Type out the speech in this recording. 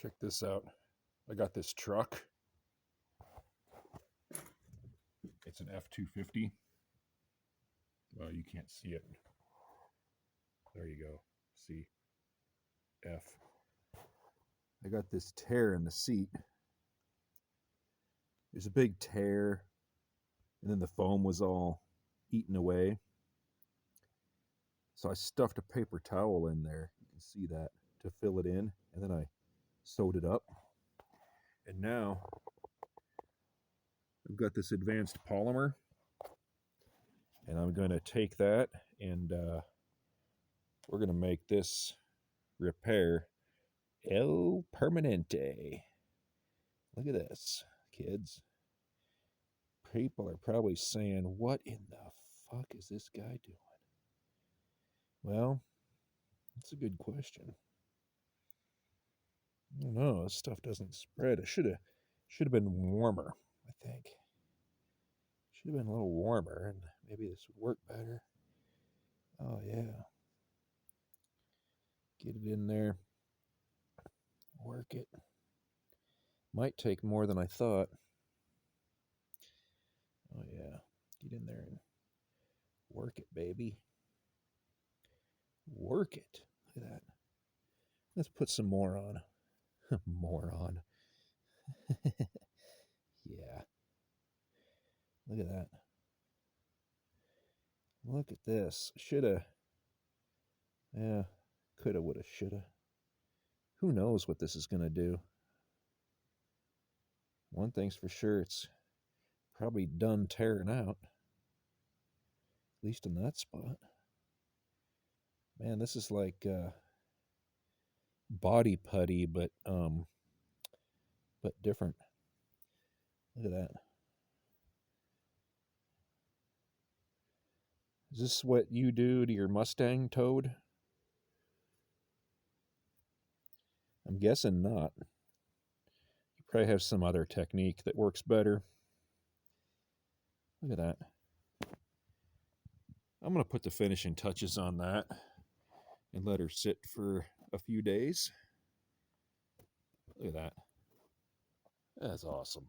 Check this out. I got this truck. It's an F250. Well, you can't see it. There you go. See? F. I got this tear in the seat. There's a big tear, and then the foam was all eaten away. So I stuffed a paper towel in there. You can see that, to fill it in, and then I sewed it up. And now I've got this advanced polymer, and I'm going to take that and we're going to make this repair El Permanente. Look at this, kids. People are probably saying, what in the fuck is this guy doing? Well, that's a good question. I don't know. This stuff doesn't spread. It should have been warmer, I think. Should have been a little warmer, and maybe this would work better. Oh, yeah. Get it in there. Work it. Might take more than I thought. Oh, yeah. Get in there and work it, baby. Work it. Look at that. Let's put some more on. More on. Yeah. Look at that. Look at this. Shoulda. Yeah. Coulda, woulda, shoulda. Who knows what this is going to do? One thing's for sure, it's probably done tearing out. At least in that spot. Man, this is like body putty, but different. Look at that. Is this what you do to your Mustang, Toad? I'm guessing not. You probably have some other technique that works better. Look at that. I'm going to put the finishing touches on that and let her sit for a few days. Look at that. That's awesome.